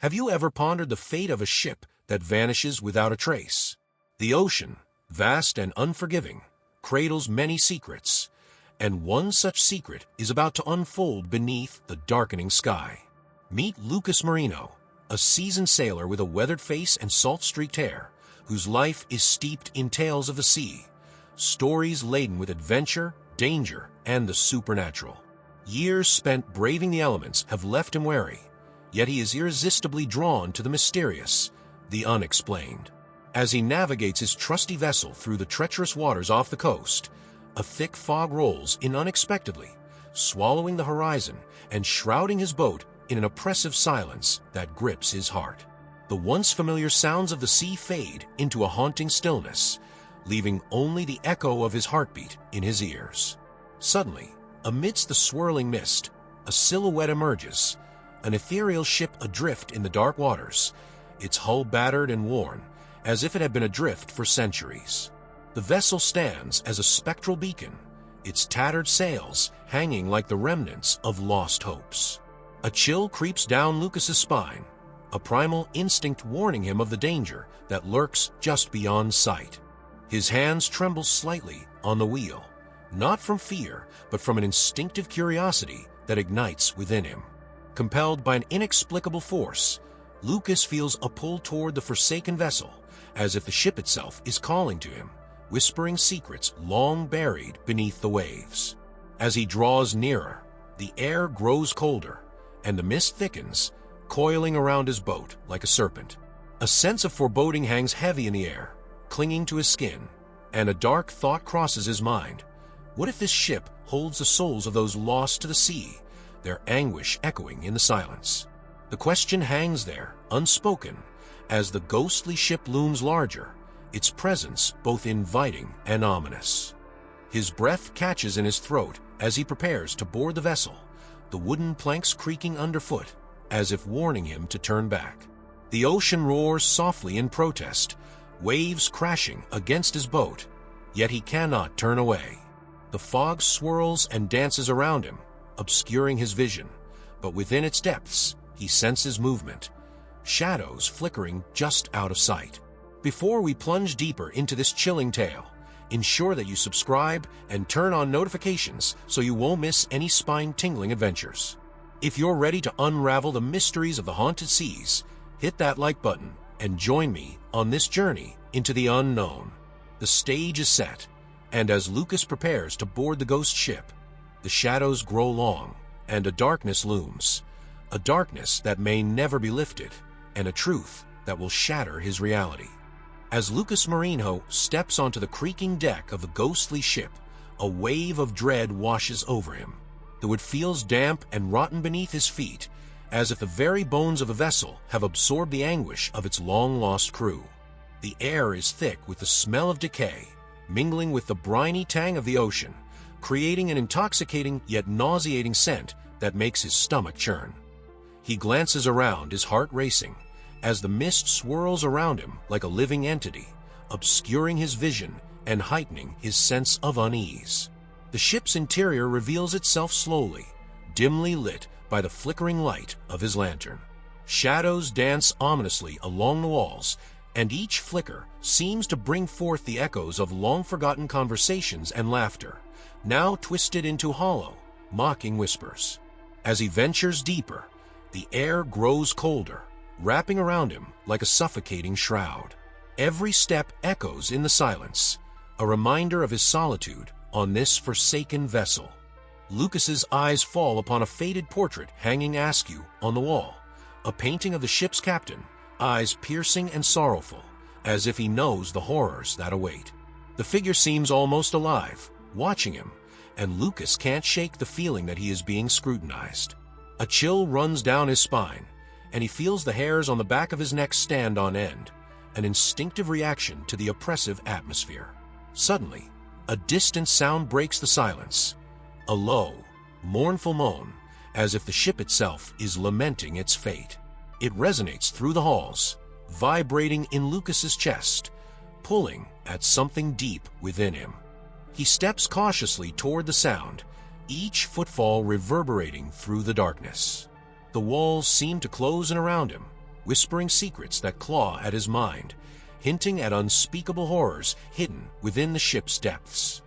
Have you ever pondered the fate of a ship that vanishes without a trace? The ocean, vast and unforgiving, cradles many secrets, and one such secret is about to unfold beneath the darkening sky. Meet Lucas Marinho, a seasoned sailor with a weathered face and salt-streaked hair, whose life is steeped in tales of the sea, stories laden with adventure, danger, and the supernatural. Years spent braving the elements have left him wary, yet he is irresistibly drawn to the mysterious, the unexplained. As he navigates his trusty vessel through the treacherous waters off the coast, a thick fog rolls in unexpectedly, swallowing the horizon and shrouding his boat in an oppressive silence that grips his heart. The once familiar sounds of the sea fade into a haunting stillness, leaving only the echo of his heartbeat in his ears. Suddenly, amidst the swirling mist, a silhouette emerges, an ethereal ship adrift in the dark waters, its hull battered and worn, as if it had been adrift for centuries. The vessel stands as a spectral beacon, its tattered sails hanging like the remnants of lost hopes. A chill creeps down Lucas's spine, a primal instinct warning him of the danger that lurks just beyond sight. His hands tremble slightly on the wheel, not from fear, but from an instinctive curiosity that ignites within him. Compelled by an inexplicable force, Lucas feels a pull toward the forsaken vessel, as if the ship itself is calling to him, whispering secrets long buried beneath the waves. As he draws nearer, the air grows colder, and the mist thickens, coiling around his boat like a serpent. A sense of foreboding hangs heavy in the air, clinging to his skin, and a dark thought crosses his mind. What if this ship holds the souls of those lost to the sea, their anguish echoing in the silence? The question hangs there, unspoken, as the ghostly ship looms larger, its presence both inviting and ominous. His breath catches in his throat as he prepares to board the vessel, the wooden planks creaking underfoot, as if warning him to turn back. The ocean roars softly in protest, waves crashing against his boat, yet he cannot turn away. The fog swirls and dances around him, obscuring his vision, but within its depths he senses movement, shadows flickering just out of sight. Before we plunge deeper into this chilling tale, ensure that you subscribe and turn on notifications so you won't miss any spine-tingling adventures. If you're ready to unravel the mysteries of the haunted seas, hit that like button and join me on this journey into the unknown. The stage is set, and as Lucas prepares to board the ghost ship, the shadows grow long and a darkness looms, a darkness that may never be lifted, and a truth that will shatter his reality. As Lucas Marinho steps onto the creaking deck of the ghostly ship, a wave of dread washes over him. The wood feels damp and rotten beneath his feet, as if the very bones of the vessel have absorbed the anguish of its long-lost crew. The air is thick with the smell of decay, mingling with the briny tang of the ocean, creating an intoxicating yet nauseating scent that makes his stomach churn. He glances around, his heart racing, as the mist swirls around him like a living entity, obscuring his vision and heightening his sense of unease. The ship's interior reveals itself slowly, dimly lit by the flickering light of his lantern. Shadows dance ominously along the walls, and each flicker seems to bring forth the echoes of long-forgotten conversations and laughter, now twisted into hollow, mocking whispers. As he ventures deeper, the air grows colder, wrapping around him like a suffocating shroud. Every step echoes in the silence, a reminder of his solitude on this forsaken vessel. Lucas's eyes fall upon a faded portrait hanging askew on the wall, a painting of the ship's captain, eyes piercing and sorrowful, as if he knows the horrors that await. The figure seems almost alive, watching him, and Lucas can't shake the feeling that he is being scrutinized. A chill runs down his spine, and he feels the hairs on the back of his neck stand on end, an instinctive reaction to the oppressive atmosphere. Suddenly, a distant sound breaks the silence, a low, mournful moan, as if the ship itself is lamenting its fate. It resonates through the halls, vibrating in Lucas's chest, pulling at something deep within him. He steps cautiously toward the sound, each footfall reverberating through the darkness. The walls seem to close in around him, whispering secrets that claw at his mind, hinting at unspeakable horrors hidden within the ship's depths.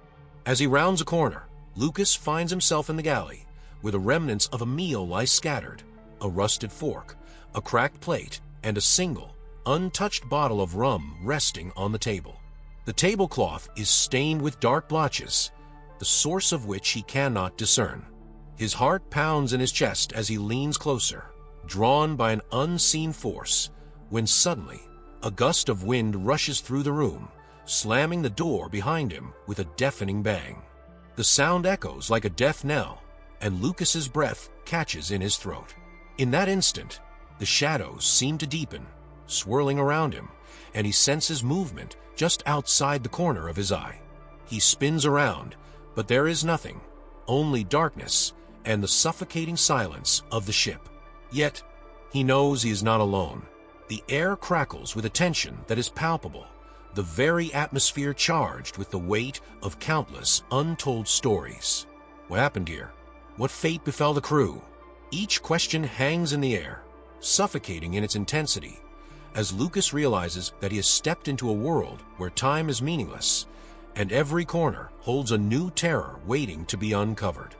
As he rounds a corner, Lucas finds himself in the galley, where the remnants of a meal lie scattered, a rusted fork, a cracked plate, and a single, untouched bottle of rum resting on the table. The tablecloth is stained with dark blotches, the source of which he cannot discern. His heart pounds in his chest as he leans closer, drawn by an unseen force, when suddenly a gust of wind rushes through the room, slamming the door behind him with a deafening bang. The sound echoes like a death knell, and Lucas's breath catches in his throat. In that instant, the shadows seem to deepen, swirling around him, and he senses movement just outside the corner of his eye. He spins around, but there is nothing, only darkness and the suffocating silence of the ship. Yet, he knows he is not alone. The air crackles with a tension that is palpable, the very atmosphere charged with the weight of countless untold stories. What happened here? What fate befell the crew? Each question hangs in the air, suffocating in its intensity, as Lucas realizes that he has stepped into a world where time is meaningless, and every corner holds a new terror waiting to be uncovered.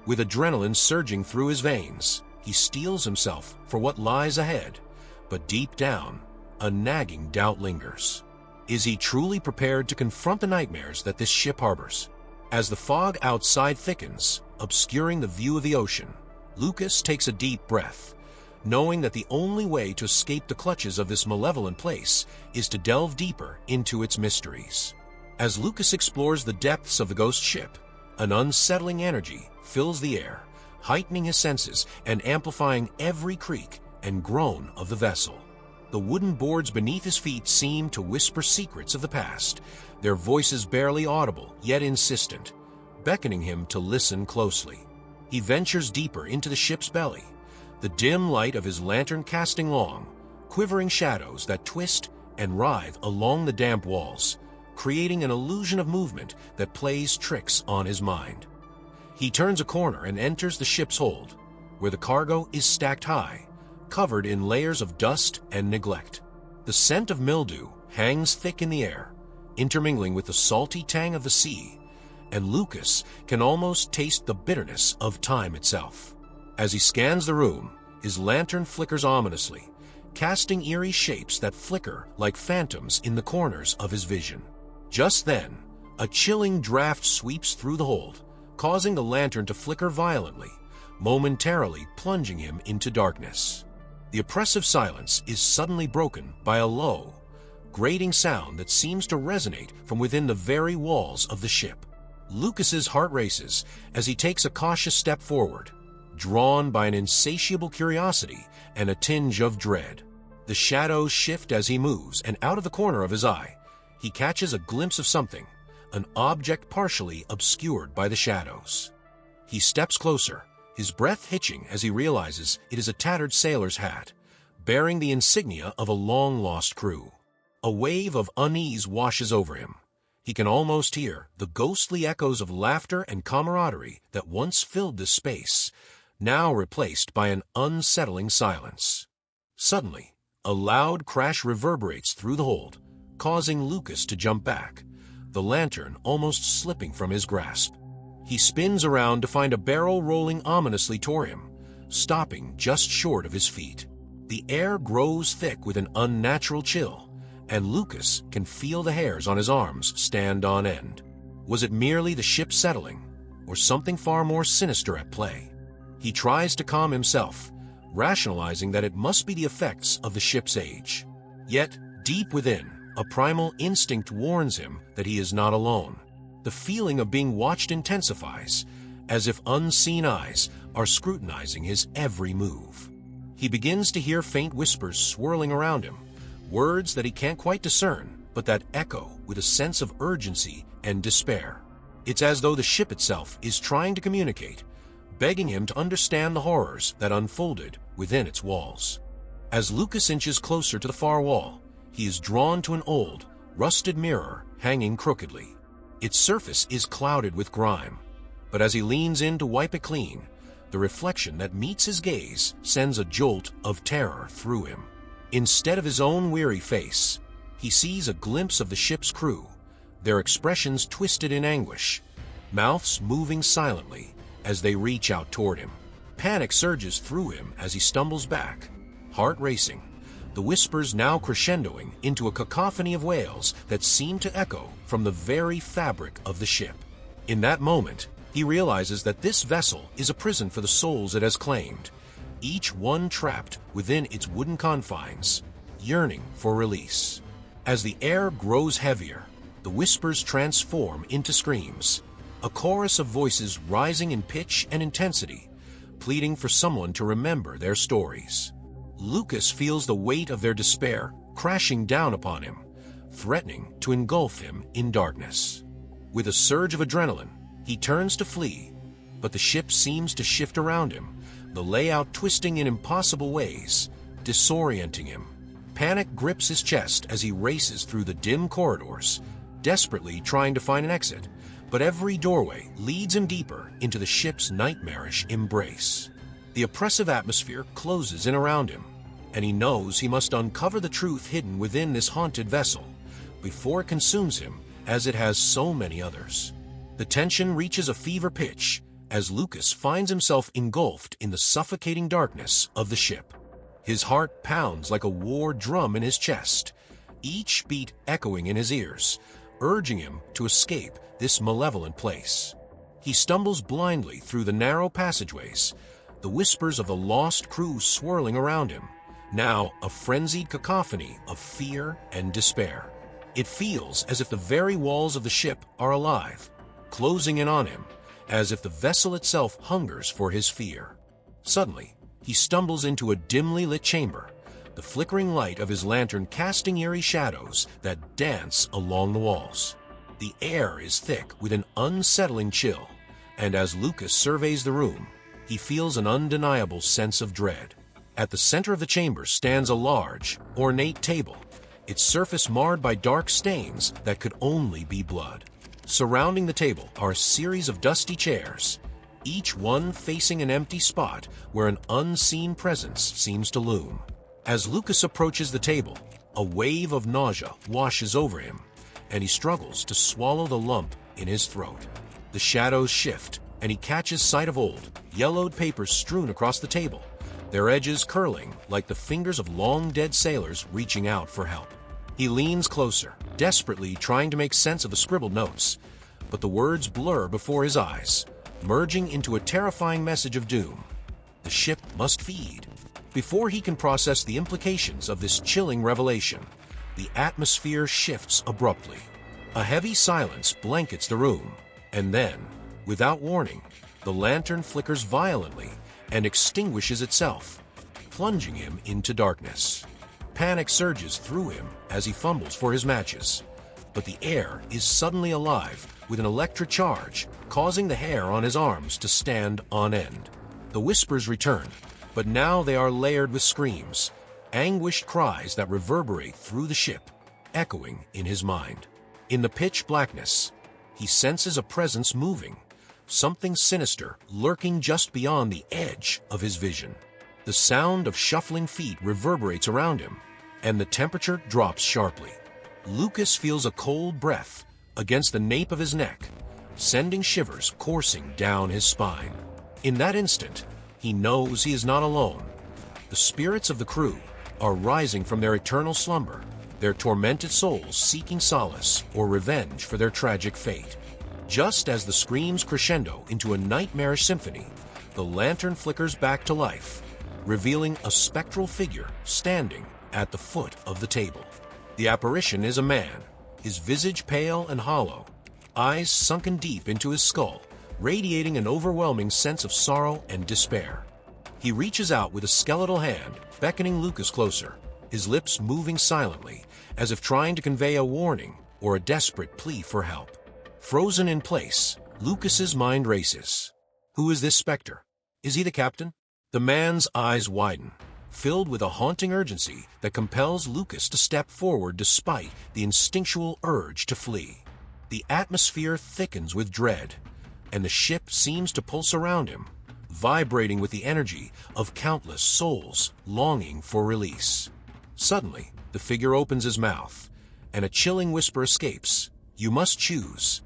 With adrenaline surging through his veins, he steels himself for what lies ahead, but deep down, a nagging doubt lingers. Is he truly prepared to confront the nightmares that this ship harbors? As the fog outside thickens, obscuring the view of the ocean, Lucas takes a deep breath, knowing that the only way to escape the clutches of this malevolent place is to delve deeper into its mysteries. As Lucas explores the depths of the ghost ship, an unsettling energy fills the air, heightening his senses and amplifying every creak and groan of the vessel. The wooden boards beneath his feet seem to whisper secrets of the past, their voices barely audible yet insistent, beckoning him to listen closely. He ventures deeper into the ship's belly, the dim light of his lantern casting long, quivering shadows that twist and writhe along the damp walls, creating an illusion of movement that plays tricks on his mind. He turns a corner and enters the ship's hold, where the cargo is stacked high, covered in layers of dust and neglect. The scent of mildew hangs thick in the air, intermingling with the salty tang of the sea, and Lucas can almost taste the bitterness of time itself. As he scans the room, his lantern flickers ominously, casting eerie shapes that flicker like phantoms in the corners of his vision. Just then, a chilling draft sweeps through the hold, causing the lantern to flicker violently, momentarily plunging him into darkness. The oppressive silence is suddenly broken by a low, grating sound that seems to resonate from within the very walls of the ship. Lucas's heart races as he takes a cautious step forward, drawn by an insatiable curiosity and a tinge of dread. The shadows shift as he moves, and out of the corner of his eye, he catches a glimpse of something, an object partially obscured by the shadows. He steps closer, his breath hitching as he realizes it is a tattered sailor's hat, bearing the insignia of a long-lost crew. A wave of unease washes over him. He can almost hear the ghostly echoes of laughter and camaraderie that once filled this space, now replaced by an unsettling silence. Suddenly, a loud crash reverberates through the hold, causing Lucas to jump back, the lantern almost slipping from his grasp. He spins around to find a barrel rolling ominously toward him, stopping just short of his feet. The air grows thick with an unnatural chill, and Lucas can feel the hairs on his arms stand on end. Was it merely the ship settling, or something far more sinister at play? He tries to calm himself, rationalizing that it must be the effects of the ship's age. Yet, deep within, a primal instinct warns him that he is not alone. The feeling of being watched intensifies, as if unseen eyes are scrutinizing his every move. He begins to hear faint whispers swirling around him, words that he can't quite discern, but that echo with a sense of urgency and despair. It's as though the ship itself is trying to communicate, begging him to understand the horrors that unfolded within its walls. As Lucas inches closer to the far wall, he is drawn to an old, rusted mirror hanging crookedly. Its surface is clouded with grime, but as he leans in to wipe it clean, the reflection that meets his gaze sends a jolt of terror through him. Instead of his own weary face, he sees a glimpse of the ship's crew, their expressions twisted in anguish, mouths moving silently as they reach out toward him. Panic surges through him as he stumbles back, heart racing, the whispers now crescendoing into a cacophony of wails that seem to echo from the very fabric of the ship. In that moment, he realizes that this vessel is a prison for the souls it has claimed, each one trapped within its wooden confines, yearning for release. As the air grows heavier, the whispers transform into screams, a chorus of voices rising in pitch and intensity, pleading for someone to remember their stories. Lucas feels the weight of their despair crashing down upon him, threatening to engulf him in darkness. With a surge of adrenaline, he turns to flee, but the ship seems to shift around him, the layout twisting in impossible ways, disorienting him. Panic grips his chest as he races through the dim corridors, desperately trying to find an exit, but every doorway leads him deeper into the ship's nightmarish embrace. The oppressive atmosphere closes in around him, and he knows he must uncover the truth hidden within this haunted vessel before it consumes him as it has so many others. The tension reaches a fever pitch as Lucas finds himself engulfed in the suffocating darkness of the ship. His heart pounds like a war drum in his chest, each beat echoing in his ears, urging him to escape this malevolent place. He stumbles blindly through the narrow passageways, the whispers of the lost crew swirling around him, now a frenzied cacophony of fear and despair. It feels as if the very walls of the ship are alive, closing in on him, as if the vessel itself hungers for his fear. Suddenly, he stumbles into a dimly lit chamber, the flickering light of his lantern casting eerie shadows that dance along the walls. The air is thick with an unsettling chill, and as Lucas surveys the room, he feels an undeniable sense of dread. At the center of the chamber stands a large, ornate table, its surface marred by dark stains that could only be blood. Surrounding the table are a series of dusty chairs, each one facing an empty spot where an unseen presence seems to loom. As Lucas approaches the table, a wave of nausea washes over him, and he struggles to swallow the lump in his throat. The shadows shift, and he catches sight of old, yellowed papers strewn across the table, their edges curling like the fingers of long-dead sailors reaching out for help. He leans closer, desperately trying to make sense of the scribbled notes, but the words blur before his eyes, merging into a terrifying message of doom. The ship must feed. Before he can process the implications of this chilling revelation, the atmosphere shifts abruptly. A heavy silence blankets the room, and then, without warning, the lantern flickers violently and extinguishes itself, plunging him into darkness. Panic surges through him as he fumbles for his matches, but the air is suddenly alive with an electric charge, causing the hair on his arms to stand on end. The whispers return, but now they are layered with screams, anguished cries that reverberate through the ship, echoing in his mind. In the pitch blackness, he senses a presence moving, something sinister lurking just beyond the edge of his vision. The sound of shuffling feet reverberates around him, and the temperature drops sharply. Lucas feels a cold breath against the nape of his neck, sending shivers coursing down his spine. In that instant, he knows he is not alone. The spirits of the crew are rising from their eternal slumber, their tormented souls seeking solace or revenge for their tragic fate. Just as the screams crescendo into a nightmarish symphony, the lantern flickers back to life, revealing a spectral figure standing at the foot of the table. The apparition is a man, his visage pale and hollow, eyes sunken deep into his skull, radiating an overwhelming sense of sorrow and despair. He reaches out with a skeletal hand, beckoning Lucas closer, his lips moving silently, as if trying to convey a warning or a desperate plea for help. Frozen in place, Lucas's mind races. Who is this specter? Is he the captain? The man's eyes widen, filled with a haunting urgency that compels Lucas to step forward despite the instinctual urge to flee. The atmosphere thickens with dread, and the ship seems to pulse around him, vibrating with the energy of countless souls longing for release. Suddenly, the figure opens his mouth, and a chilling whisper escapes. "You must choose.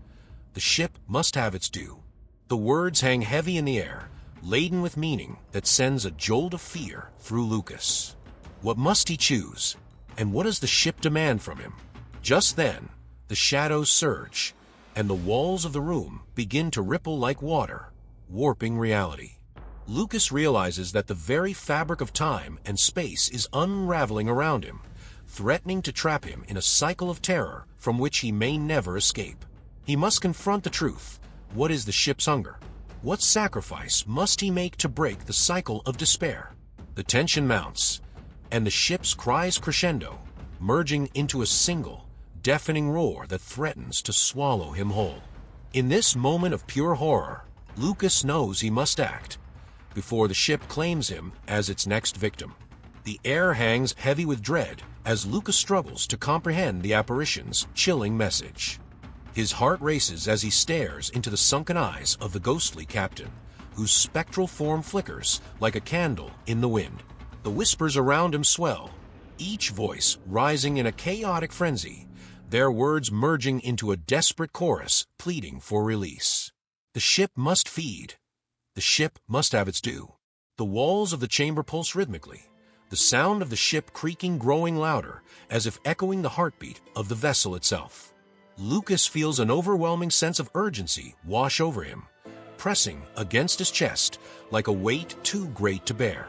The ship must have its due." The words hang heavy in the air, laden with meaning that sends a jolt of fear through Lucas. What must he choose? And what does the ship demand from him? Just then, the shadows surge, and the walls of the room begin to ripple like water, warping reality. Lucas realizes that the very fabric of time and space is unraveling around him, threatening to trap him in a cycle of terror from which he may never escape. He must confront the truth. What is the ship's hunger? What sacrifice must he make to break the cycle of despair? The tension mounts, and the ship's cries crescendo, merging into a single, deafening roar that threatens to swallow him whole. In this moment of pure horror, Lucas knows he must act before the ship claims him as its next victim. The air hangs heavy with dread as Lucas struggles to comprehend the apparition's chilling message. His heart races as he stares into the sunken eyes of the ghostly captain, whose spectral form flickers like a candle in the wind. The whispers around him swell, each voice rising in a chaotic frenzy, their words merging into a desperate chorus pleading for release. The ship must feed. The ship must have its due. The walls of the chamber pulse rhythmically, the sound of the ship creaking growing louder, as if echoing the heartbeat of the vessel itself. Lucas feels an overwhelming sense of urgency wash over him, pressing against his chest like a weight too great to bear.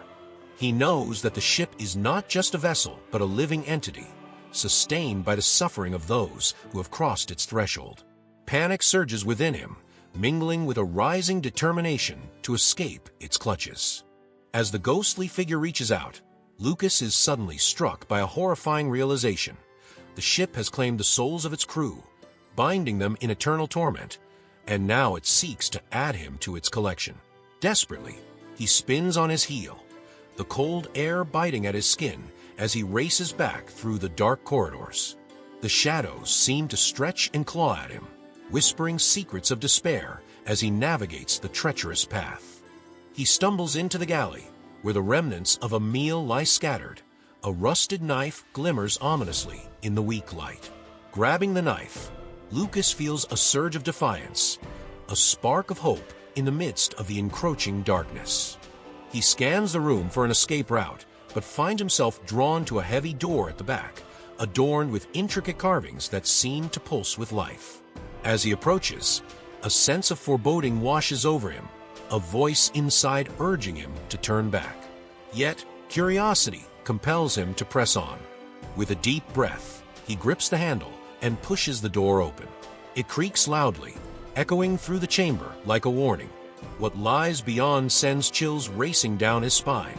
He knows that the ship is not just a vessel, but a living entity, sustained by the suffering of those who have crossed its threshold. Panic surges within him, mingling with a rising determination to escape its clutches. As the ghostly figure reaches out, Lucas is suddenly struck by a horrifying realization. The ship has claimed the souls of its crew, binding them in eternal torment, and now it seeks to add him to its collection. Desperately, he spins on his heel, the cold air biting at his skin as he races back through the dark corridors. The shadows seem to stretch and claw at him, whispering secrets of despair as he navigates the treacherous path. He stumbles into the galley, where the remnants of a meal lie scattered. A rusted knife glimmers ominously in the weak light. Grabbing the knife, Lucas feels a surge of defiance, a spark of hope in the midst of the encroaching darkness. He scans the room for an escape route, but finds himself drawn to a heavy door at the back, adorned with intricate carvings that seem to pulse with life. As he approaches, a sense of foreboding washes over him, a voice inside urging him to turn back. Yet, curiosity compels him to press on. With a deep breath, he grips the handle and pushes the door open. It creaks loudly, echoing through the chamber like a warning. What lies beyond sends chills racing down his spine.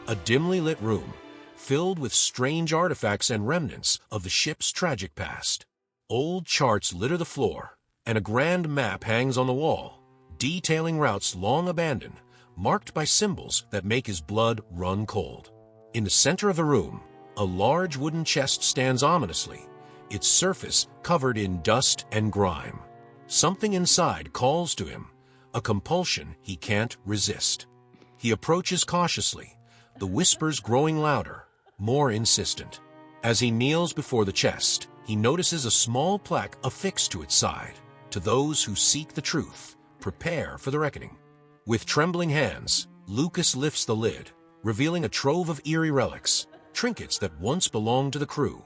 A dimly lit room, filled with strange artifacts and remnants of the ship's tragic past. Old charts litter the floor, and a grand map hangs on the wall, detailing routes long abandoned, marked by symbols that make his blood run cold. In the center of the room, a large wooden chest stands ominously, its surface covered in dust and grime. Something inside calls to him, a compulsion he can't resist. He approaches cautiously, the whispers growing louder, more insistent. As he kneels before the chest, he notices a small plaque affixed to its side. To those who seek the truth, prepare for the reckoning. With trembling hands, Lucas lifts the lid, revealing a trove of eerie relics, trinkets that once belonged to the crew.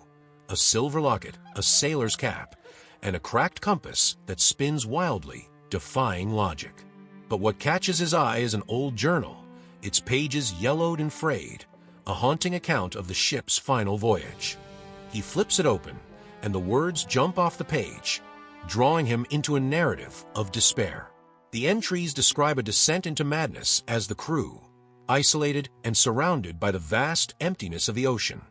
A silver locket, a sailor's cap, and a cracked compass that spins wildly, defying logic. But what catches his eye is an old journal, its pages yellowed and frayed, a haunting account of the ship's final voyage. He flips it open, and the words jump off the page, drawing him into a narrative of despair. The entries describe a descent into madness as the crew, isolated and surrounded by the vast emptiness of the ocean,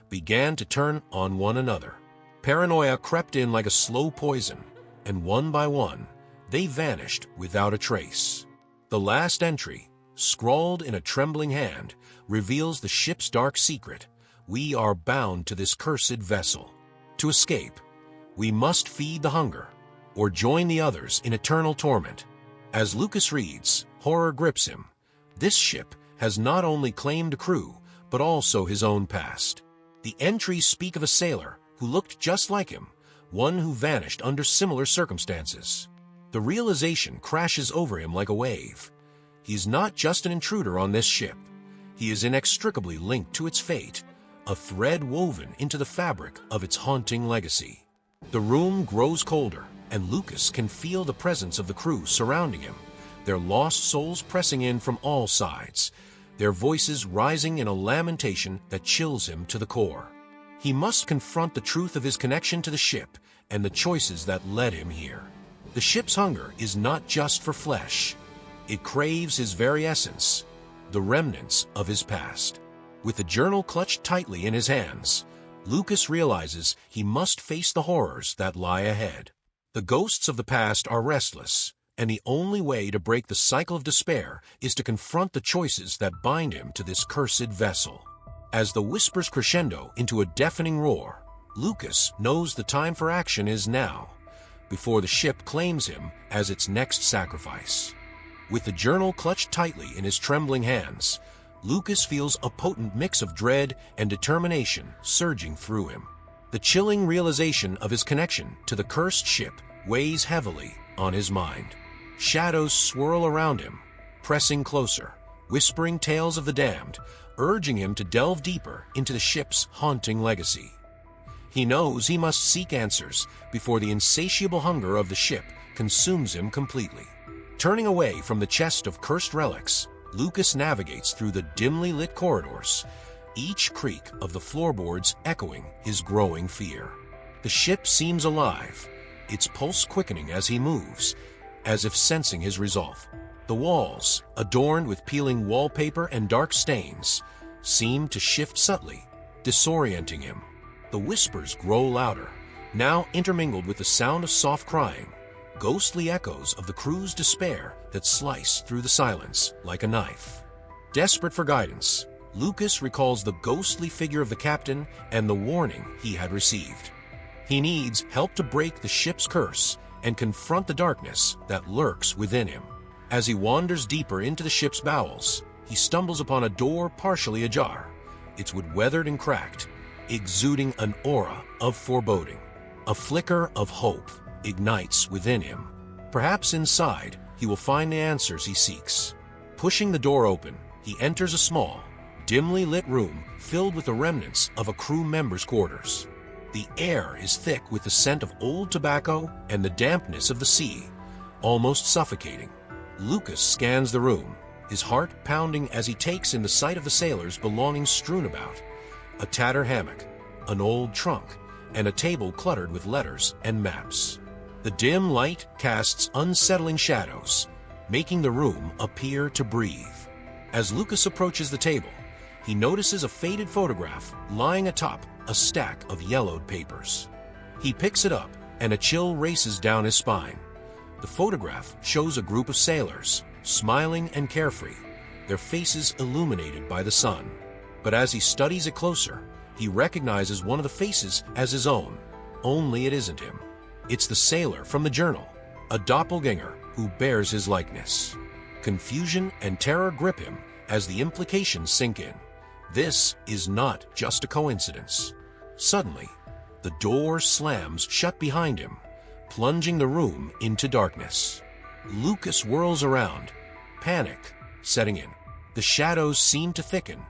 began to turn on one another. Paranoia crept in like a slow poison, and one by one, they vanished without a trace. The last entry, scrawled in a trembling hand, reveals the ship's dark secret. We are bound to this cursed vessel. To escape, we must feed the hunger, or join the others in eternal torment. As Lucas reads, horror grips him. This ship has not only claimed a crew, but also his own past. The entries speak of a sailor who looked just like him, one who vanished under similar circumstances. The realization crashes over him like a wave. He is not just an intruder on this ship. He is inextricably linked to its fate, a thread woven into the fabric of its haunting legacy. The room grows colder, and Lucas can feel the presence of the crew surrounding him, their lost souls pressing in from all sides, their voices rising in a lamentation that chills him to the core. He must confront the truth of his connection to the ship and the choices that led him here. The ship's hunger is not just for flesh. It craves his very essence, the remnants of his past. With the journal clutched tightly in his hands, Lucas realizes he must face the horrors that lie ahead. The ghosts of the past are restless, and the only way to break the cycle of despair is to confront the choices that bind him to this cursed vessel. As the whispers crescendo into a deafening roar, Lucas knows the time for action is now, before the ship claims him as its next sacrifice. With the journal clutched tightly in his trembling hands, Lucas feels a potent mix of dread and determination surging through him. The chilling realization of his connection to the cursed ship weighs heavily on his mind. Shadows swirl around him, pressing closer, whispering tales of the damned, urging him to delve deeper into the ship's haunting legacy. He knows he must seek answers before the insatiable hunger of the ship consumes him completely. Turning away from the chest of cursed relics, Lucas navigates through the dimly lit corridors, each creak of the floorboards echoing his growing fear. The ship seems alive, its pulse quickening as he moves, as if sensing his resolve. The walls, adorned with peeling wallpaper and dark stains, seem to shift subtly, disorienting him. The whispers grow louder, now intermingled with the sound of soft crying, ghostly echoes of the crew's despair that slice through the silence like a knife. Desperate for guidance, Lucas recalls the ghostly figure of the captain and the warning he had received. He needs help to break the ship's curse and confront the darkness that lurks within him. As he wanders deeper into the ship's bowels, he stumbles upon a door partially ajar, its wood weathered and cracked, exuding an aura of foreboding. A flicker of hope ignites within him. Perhaps inside, he will find the answers he seeks. Pushing the door open, he enters a small, dimly lit room filled with the remnants of a crew member's quarters. The air is thick with the scent of old tobacco and the dampness of the sea, almost suffocating. Lucas scans the room, his heart pounding as he takes in the sight of the sailors' belongings strewn about. A tattered hammock, an old trunk, and a table cluttered with letters and maps. The dim light casts unsettling shadows, making the room appear to breathe. As Lucas approaches the table, he notices a faded photograph lying atop a stack of yellowed papers. He picks it up, and a chill races down his spine. The photograph shows a group of sailors, smiling and carefree, their faces illuminated by the sun. But as he studies it closer, he recognizes one of the faces as his own, only it isn't him. It's the sailor from the journal, a doppelganger who bears his likeness. Confusion and terror grip him as the implications sink in. This is not just a coincidence. Suddenly, the door slams shut behind him, plunging the room into darkness. Lucas whirls around, panic setting in. The shadows seem to thicken,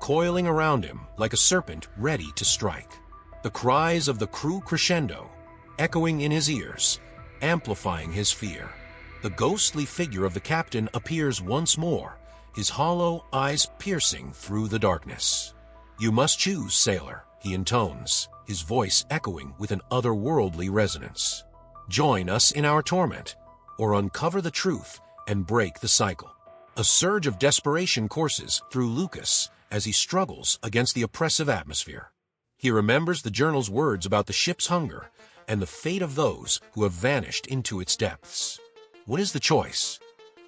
coiling around him like a serpent ready to strike. The cries of the crew crescendo, echoing in his ears, amplifying his fear. The ghostly figure of the captain appears once more, his hollow eyes piercing through the darkness. "You must choose, sailor," he intones, his voice echoing with an otherworldly resonance. "Join us in our torment, or uncover the truth and break the cycle." A surge of desperation courses through Lucas as he struggles against the oppressive atmosphere. He remembers the journal's words about the ship's hunger and the fate of those who have vanished into its depths. What is the choice?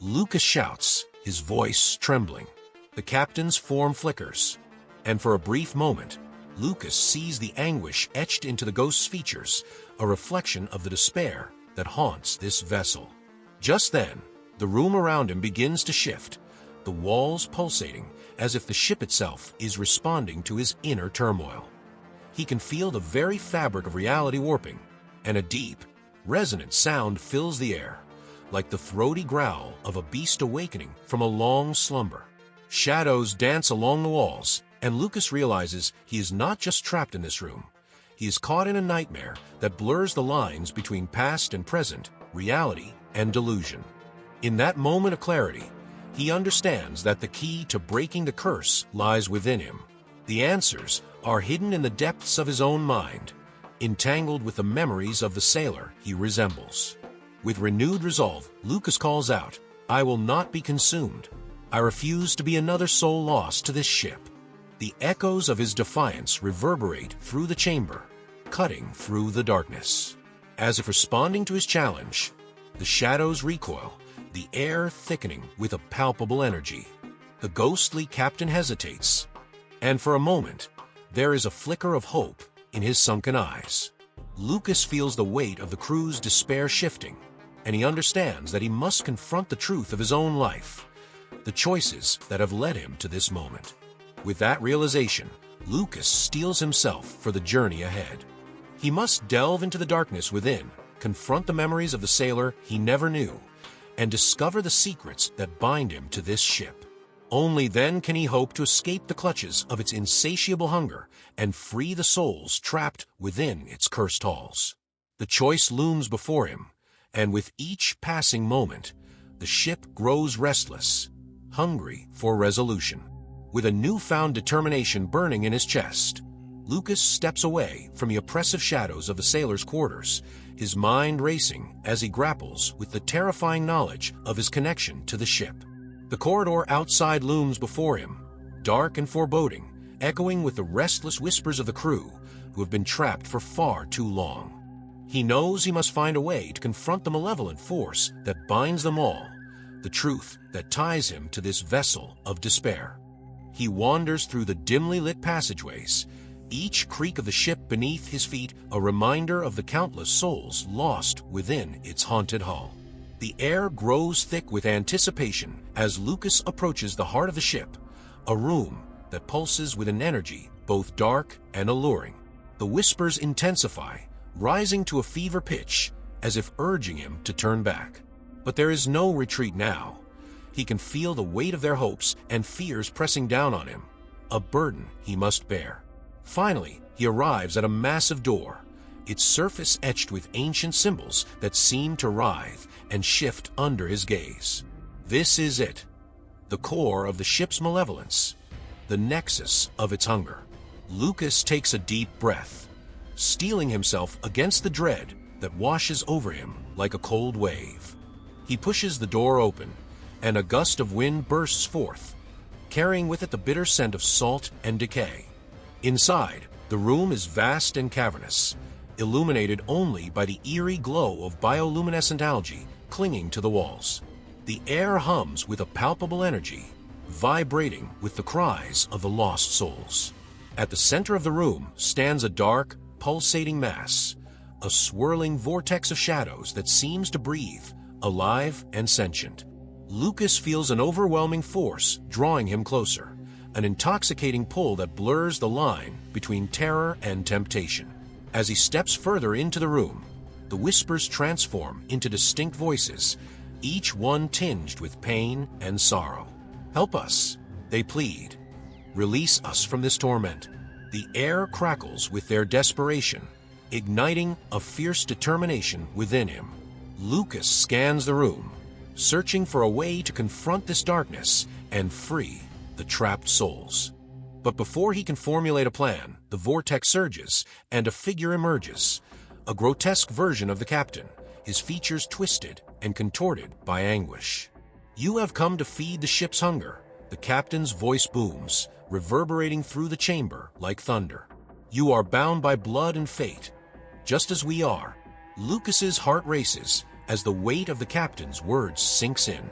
Lucas shouts, his voice trembling. The captain's form flickers, and for a brief moment, Lucas sees the anguish etched into the ghost's features, a reflection of the despair that haunts this vessel. Just then, the room around him begins to shift, the walls pulsating as if the ship itself is responding to his inner turmoil. He can feel the very fabric of reality warping, and a deep, resonant sound fills the air, like the throaty growl of a beast awakening from a long slumber. Shadows dance along the walls, and Lucas realizes he is not just trapped in this room. He is caught in a nightmare that blurs the lines between past and present, reality and delusion. In that moment of clarity, he understands that the key to breaking the curse lies within him. The answers are hidden in the depths of his own mind, entangled with the memories of the sailor he resembles. With renewed resolve, Lucas calls out, "I will not be consumed. I refuse to be another soul lost to this ship." The echoes of his defiance reverberate through the chamber, cutting through the darkness. As if responding to his challenge, the shadows recoil, the air thickening with a palpable energy. The ghostly captain hesitates, and for a moment, there is a flicker of hope in his sunken eyes. Lucas feels the weight of the crew's despair shifting, and he understands that he must confront the truth of his own life, the choices that have led him to this moment. With that realization, Lucas steels himself for the journey ahead. He must delve into the darkness within, confront the memories of the sailor he never knew, and discover the secrets that bind him to this ship. Only then can he hope to escape the clutches of its insatiable hunger and free the souls trapped within its cursed halls. The choice looms before him, and with each passing moment, the ship grows restless, hungry for resolution. With a newfound determination burning in his chest, Lucas steps away from the oppressive shadows of the sailor's quarters, his mind racing as he grapples with the terrifying knowledge of his connection to the ship. The corridor outside looms before him, dark and foreboding, echoing with the restless whispers of the crew who have been trapped for far too long. He knows he must find a way to confront the malevolent force that binds them all, the truth that ties him to this vessel of despair. He wanders through the dimly lit passageways, each creak of the ship beneath his feet a reminder of the countless souls lost within its haunted hull. The air grows thick with anticipation as Lucas approaches the heart of the ship, a room that pulses with an energy both dark and alluring. The whispers intensify, rising to a fever pitch, as if urging him to turn back. But there is no retreat now. He can feel the weight of their hopes and fears pressing down on him, a burden he must bear. Finally, he arrives at a massive door, its surface etched with ancient symbols that seem to writhe and shift under his gaze. This is it, the core of the ship's malevolence, the nexus of its hunger. Lucas takes a deep breath, steeling himself against the dread that washes over him like a cold wave. He pushes the door open, and a gust of wind bursts forth, carrying with it the bitter scent of salt and decay. Inside, the room is vast and cavernous, illuminated only by the eerie glow of bioluminescent algae clinging to the walls. The air hums with a palpable energy, vibrating with the cries of the lost souls. At the center of the room stands a dark, pulsating mass, a swirling vortex of shadows that seems to breathe, alive and sentient. Lucas feels an overwhelming force drawing him closer, an intoxicating pull that blurs the line between terror and temptation. As he steps further into the room, the whispers transform into distinct voices, each one tinged with pain and sorrow. "Help us," they plead. "Release us from this torment." The air crackles with their desperation, igniting a fierce determination within him. Lucas scans the room, searching for a way to confront this darkness and free the trapped souls. But before he can formulate a plan, the vortex surges and a figure emerges, a grotesque version of the captain, his features twisted and contorted by anguish. "You have come to feed the ship's hunger," the captain's voice booms, reverberating through the chamber like thunder. "You are bound by blood and fate, just as we are." Lucas's heart races as the weight of the captain's words sinks in.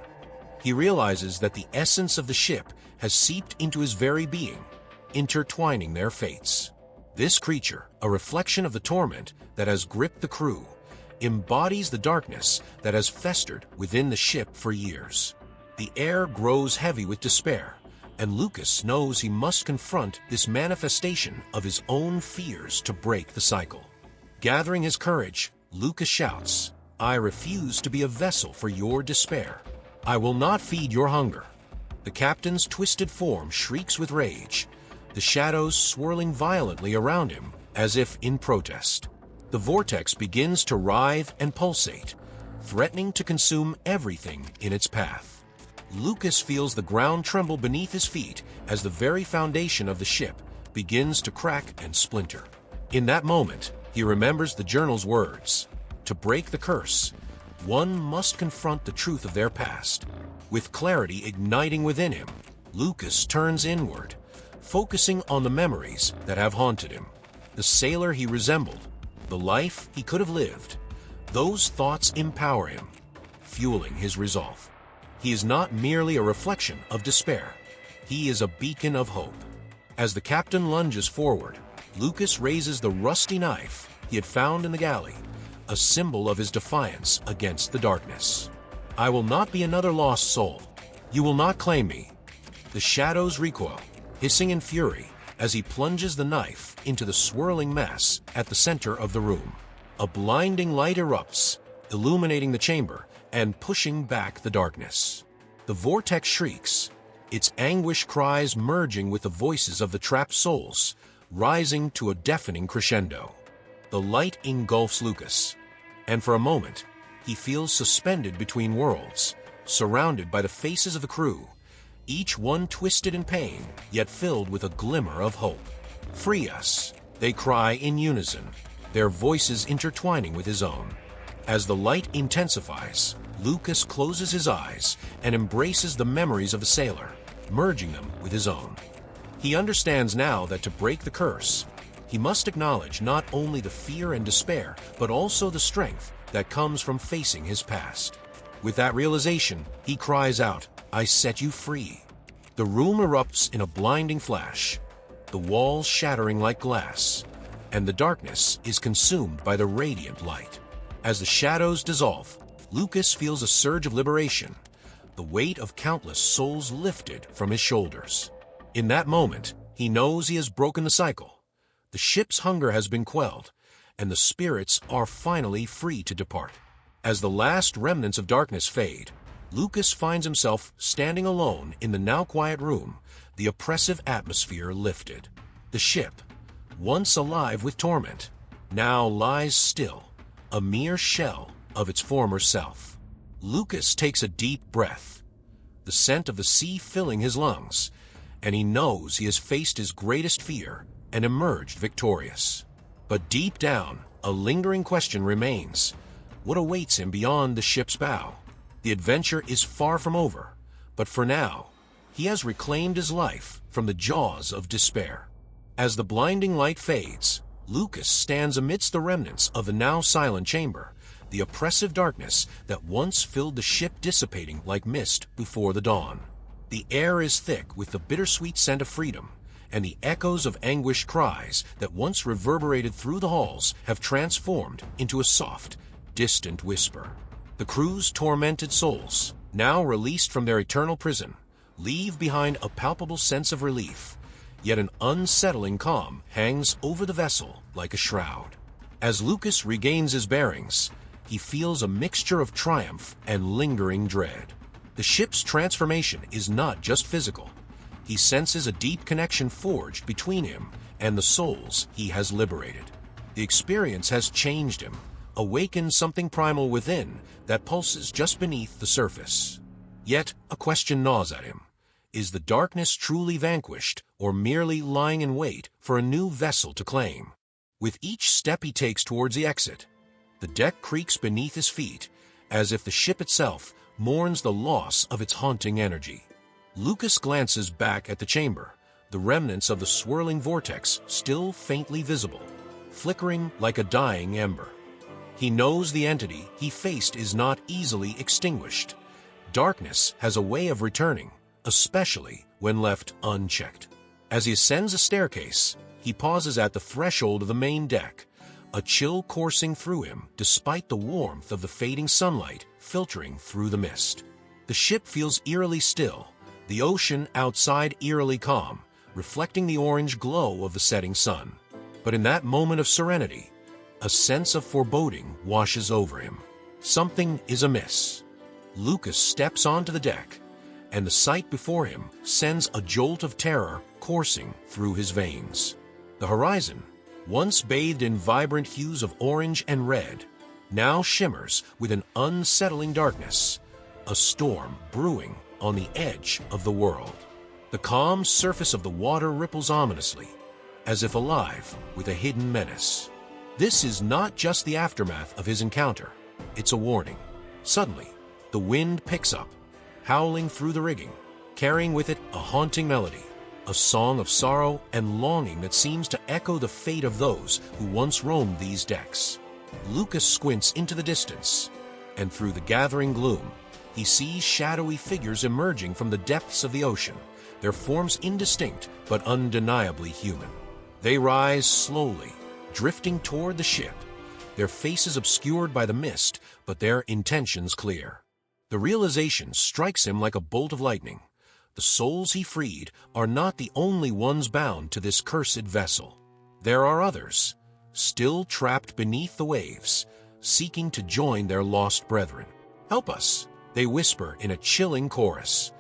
He realizes that the essence of the ship has seeped into his very being, intertwining their fates. This creature, a reflection of the torment that has gripped the crew, embodies the darkness that has festered within the ship for years. The air grows heavy with despair and Lucas knows he must confront this manifestation of his own fears to break the cycle. Gathering his courage, Lucas shouts, "I refuse to be a vessel for your despair. I will not feed your hunger." The captain's twisted form shrieks with rage, the shadows swirling violently around him as if in protest. The vortex begins to writhe and pulsate, threatening to consume everything in its path. Lucas feels the ground tremble beneath his feet as the very foundation of the ship begins to crack and splinter. In that moment, he remembers the journal's words, "To break the curse, one must confront the truth of their past." With clarity igniting within him, Lucas turns inward, focusing on the memories that have haunted him. The sailor he resembled, the life he could have lived. Those thoughts empower him, fueling his resolve. He is not merely a reflection of despair. He is a beacon of hope. As the captain lunges forward, Lucas raises the rusty knife he had found in the galley, a symbol of his defiance against the darkness. "I will not be another lost soul. You will not claim me." The shadows recoil, hissing in fury, as he plunges the knife into the swirling mass at the center of the room. A blinding light erupts, illuminating the chamber and pushing back the darkness. The vortex shrieks, its anguish cries merging with the voices of the trapped souls, rising to a deafening crescendo. The light engulfs Lucas, and for a moment, he feels suspended between worlds, surrounded by the faces of the crew, each one twisted in pain, yet filled with a glimmer of hope. "Free us," they cry in unison, their voices intertwining with his own. As the light intensifies, Lucas closes his eyes and embraces the memories of the sailor, merging them with his own. He understands now that to break the curse, he must acknowledge not only the fear and despair, but also the strength that comes from facing his past. With that realization, he cries out, "I set you free." The room erupts in a blinding flash, the walls shattering like glass, and the darkness is consumed by the radiant light. As the shadows dissolve, Lucas feels a surge of liberation, the weight of countless souls lifted from his shoulders. In that moment, he knows he has broken the cycle. The ship's hunger has been quelled, and the spirits are finally free to depart. As the last remnants of darkness fade, Lucas finds himself standing alone in the now quiet room, the oppressive atmosphere lifted. The ship, once alive with torment, now lies still, a mere shell of its former self. Lucas takes a deep breath, the scent of the sea filling his lungs, and he knows he has faced his greatest fear and emerged victorious. But deep down, a lingering question remains. What awaits him beyond the ship's bow? The adventure is far from over, but for now, he has reclaimed his life from the jaws of despair. As the blinding light fades, Lucas stands amidst the remnants of the now silent chamber, the oppressive darkness that once filled the ship dissipating like mist before the dawn. The air is thick with the bittersweet scent of freedom, and the echoes of anguished cries that once reverberated through the halls have transformed into a soft, distant whisper. The crew's tormented souls, now released from their eternal prison, leave behind a palpable sense of relief, yet an unsettling calm hangs over the vessel like a shroud. As Lucas regains his bearings, he feels a mixture of triumph and lingering dread. The ship's transformation is not just physical. He senses a deep connection forged between him and the souls he has liberated. The experience has changed him, awakened something primal within that pulses just beneath the surface. Yet a question gnaws at him. Is the darkness truly vanquished, or merely lying in wait for a new vessel to claim? With each step he takes towards the exit, the deck creaks beneath his feet, as if the ship itself mourns the loss of its haunting energy. Lucas glances back at the chamber, the remnants of the swirling vortex still faintly visible, flickering like a dying ember. He knows the entity he faced is not easily extinguished. Darkness has a way of returning, especially when left unchecked. As he ascends a staircase, he pauses at the threshold of the main deck, a chill coursing through him despite the warmth of the fading sunlight filtering through the mist. The ship feels eerily still, The ocean outside eerily calm, reflecting the orange glow of the setting sun. But in that moment of serenity, a sense of foreboding washes over him. Something is amiss. Lucas steps onto the deck, and the sight before him sends a jolt of terror coursing through his veins. The horizon, once bathed in vibrant hues of orange and red, now shimmers with an unsettling darkness, a storm brewing on the edge of the world. The calm surface of the water ripples ominously, as if alive with a hidden menace. This is not just the aftermath of his encounter, it's a warning. Suddenly, the wind picks up, howling through the rigging, carrying with it a haunting melody, a song of sorrow and longing that seems to echo the fate of those who once roamed these decks. Lucas squints into the distance, and through the gathering gloom, he sees shadowy figures emerging from the depths of the ocean, their forms indistinct but undeniably human. They rise slowly, drifting toward the ship, their faces obscured by the mist, but their intentions clear. The realization strikes him like a bolt of lightning. The souls he freed are not the only ones bound to this cursed vessel. There are others, still trapped beneath the waves, seeking to join their lost brethren. "Help us," they whisper in a chilling chorus,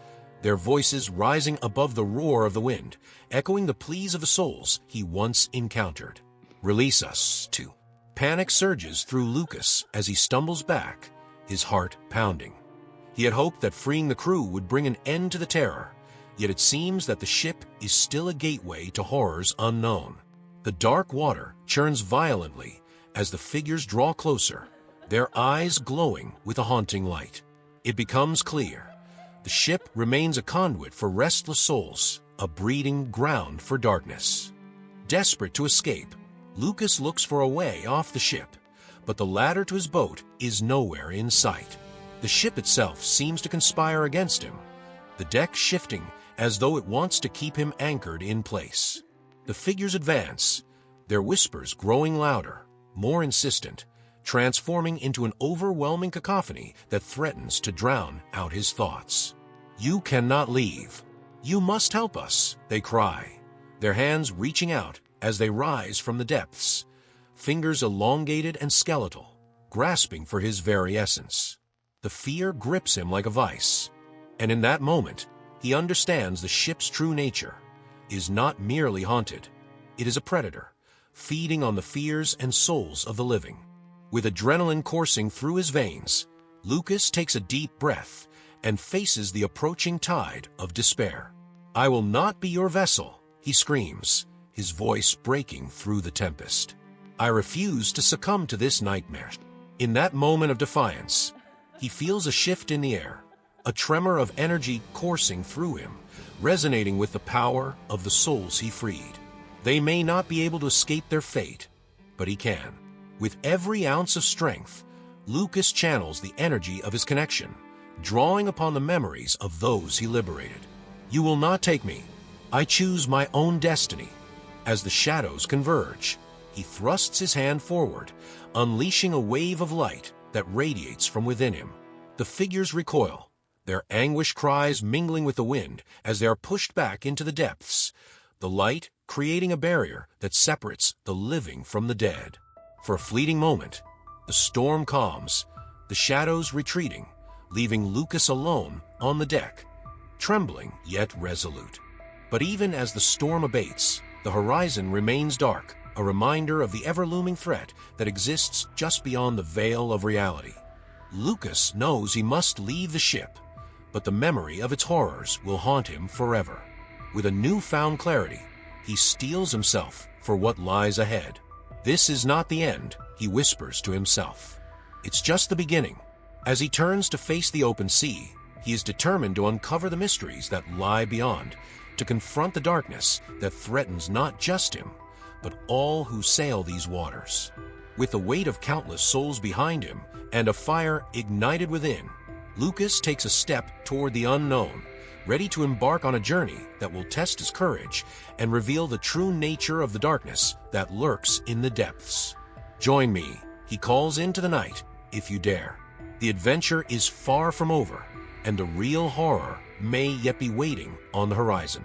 their voices rising above the roar of the wind, echoing the pleas of the souls he once encountered. "Release us, too." Panic surges through Lucas as he stumbles back, his heart pounding. He had hoped that freeing the crew would bring an end to the terror, yet it seems that the ship is still a gateway to horrors unknown. The dark water churns violently as the figures draw closer, their eyes glowing with a haunting light. It becomes clear. The ship remains a conduit for restless souls, a breeding ground for darkness. Desperate to escape, Lucas looks for a way off the ship, but the ladder to his boat is nowhere in sight. The ship itself seems to conspire against him, the deck shifting as though it wants to keep him anchored in place. The figures advance, their whispers growing louder, more insistent, transforming into an overwhelming cacophony that threatens to drown out his thoughts. "You cannot leave. You must help us," they cry, their hands reaching out as they rise from the depths, fingers elongated and skeletal, grasping for his very essence. The fear grips him like a vice, and in that moment, he understands the ship's true nature is not merely haunted. It is a predator, feeding on the fears and souls of the living. With adrenaline coursing through his veins, Lucas takes a deep breath and faces the approaching tide of despair. "I will not be your vessel," he screams, his voice breaking through the tempest. "I refuse to succumb to this nightmare." In that moment of defiance, he feels a shift in the air, a tremor of energy coursing through him, resonating with the power of the souls he freed. They may not be able to escape their fate, but he can. With every ounce of strength, Lucas channels the energy of his connection, drawing upon the memories of those he liberated. "You will not take me. I choose my own destiny." As the shadows converge, he thrusts his hand forward, unleashing a wave of light that radiates from within him. The figures recoil, their anguish cries mingling with the wind as they are pushed back into the depths, the light creating a barrier that separates the living from the dead. For a fleeting moment, the storm calms, the shadows retreating, leaving Lucas alone on the deck, trembling yet resolute. But even as the storm abates, the horizon remains dark, a reminder of the ever-looming threat that exists just beyond the veil of reality. Lucas knows he must leave the ship, but the memory of its horrors will haunt him forever. With a newfound clarity, he steels himself for what lies ahead. "This is not the end," he whispers to himself. "It's just the beginning." As he turns to face the open sea, he is determined to uncover the mysteries that lie beyond, to confront the darkness that threatens not just him, but all who sail these waters. With the weight of countless souls behind him and a fire ignited within, Lucas takes a step toward the unknown, ready to embark on a journey that will test his courage and reveal the true nature of the darkness that lurks in the depths. "Join me," he calls into the night, "if you dare." The adventure is far from over, and the real horror may yet be waiting on the horizon.